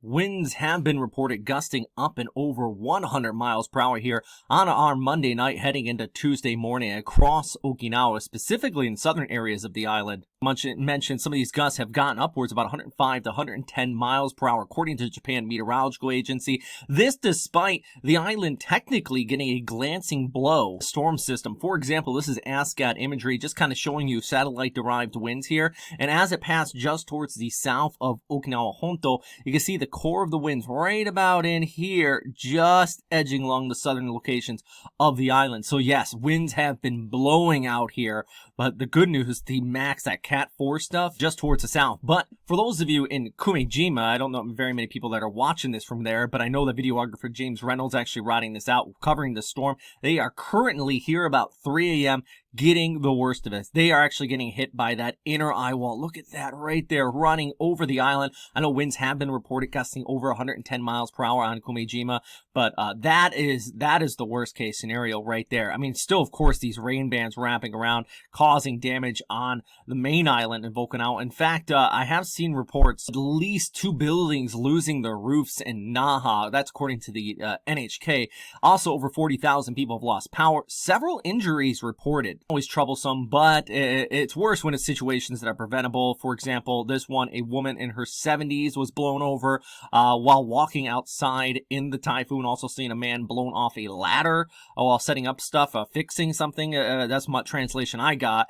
Winds have been reported gusting up and over 100 miles per hour here on our Monday night heading into Tuesday morning across Okinawa, specifically in southern areas of the island. Mentioned some of these gusts have gotten upwards about 105 to 110 miles per hour, according to the Japan Meteorological Agency. This despite the island technically getting a glancing blow storm system. For example, this is ASCAT imagery just kind of showing you satellite-derived winds here. And as it passed just towards the south of Okinawa Honto, you can see the core of the winds right about in here, just edging along the southern locations of the island. So yes, winds have been blowing out here, but the good news, the max, that Cat 4 stuff, just towards the south. But for those of you in Kume-Jima, I don't know very many people that are watching this from there, but I know the videographer James Reynolds actually riding this out, covering the storm. They are currently here about 3 a.m. getting the worst of it. They are actually getting hit by that inner eye wall. Look at that right there, running over the island. I know winds have been reported gusting over 110 miles per hour on Kume-Jima, but that is the worst case scenario right there. I mean, still, of course, these rain bands wrapping around, causing damage on the main island of Okinawa. In fact, I have seen reports at least 2 buildings losing their roofs in Naha. That's according to the NHK. Also, over 40,000 people have lost power. Several injuries reported. Always troublesome, but it's worse when it's situations that are preventable. For example, this one, a woman in her 70s was blown over while walking outside in the typhoon. Also seeing a man blown off a ladder while setting up stuff, fixing something. That's what translation I got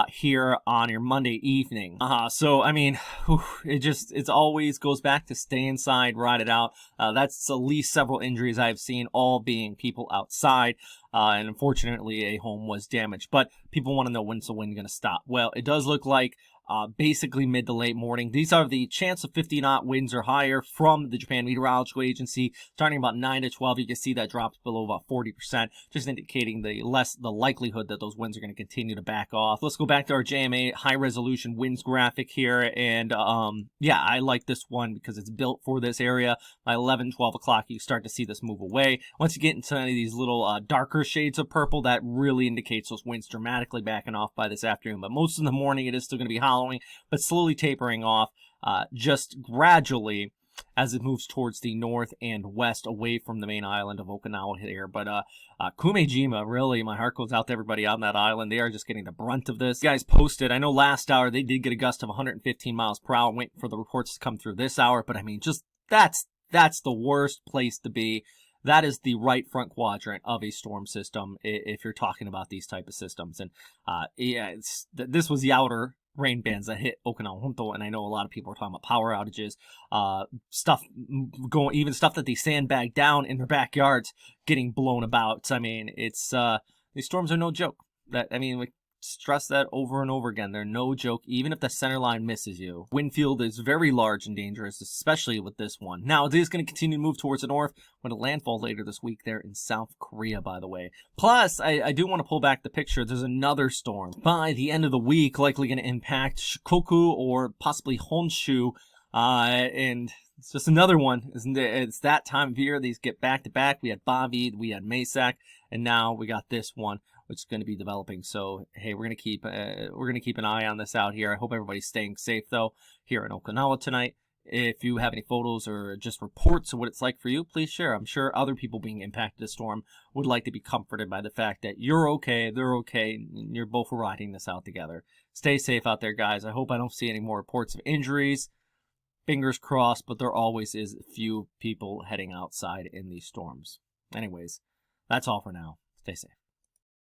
here on your Monday evening. So, I mean, it always goes back to stay inside, ride it out. That's at least several injuries I've seen, all being people outside. And unfortunately, a home was damaged. But people want to know, when's the wind going to stop? Well, it does look like basically mid to late morning. These are the chance of 50-knot winds or higher from the Japan Meteorological Agency. Starting about 9 to 12, you can see that drops below about 40%, just indicating the likelihood that those winds are going to continue to back off. Let's go back to our JMA high-resolution winds graphic here. And yeah, I like this one because it's built for this area. By 11, 12 o'clock, you start to see this move away. Once you get into any of these little darker shades of purple, that really indicates those winds dramatically backing off by this afternoon. But most of the morning, it is still going to be hot, but slowly tapering off just gradually as it moves towards the north and west away from the main island of Okinawa here. But Kume-Jima, really, my heart goes out to everybody on that island. They are just getting the brunt of this. You guys posted, I know last hour they did get a gust of 115 miles per hour. Waiting for the reports to come through this hour, but I mean, just that's the worst place to be. That is the right front quadrant of a storm system if you're talking about these type of systems. And yeah, this was the outer rain bands that hit Okinawa Honto, and I know a lot of people are talking about power outages, even stuff that they sandbag down in their backyards getting blown about. I mean, it's these storms are no joke. We stress that over and over again. They're no joke, even if the center line misses you. Wind field is very large and dangerous, especially with this one. Now, it is going to continue to move towards the north with a landfall later this week there in South Korea, by the way. Plus, I do want to pull back the picture. There's another storm by the end of the week, likely going to impact Shikoku or possibly Honshu, and it's just another one. It's that time of year. These get back to back. We had Bobby, we had Maysak, and now we got this one, which is going to be developing. So, hey, we're gonna keep an eye on this out here. I hope everybody's staying safe though here in Okinawa tonight. If you have any photos or just reports of what it's like for you, please share. I'm sure other people being impacted by the storm would like to be comforted by the fact that you're okay, they're okay, and you're both riding this out together. Stay safe out there, guys. I hope I don't see any more reports of injuries. Fingers crossed, but there always is a few people heading outside in these storms. Anyways, that's all for now. Stay safe.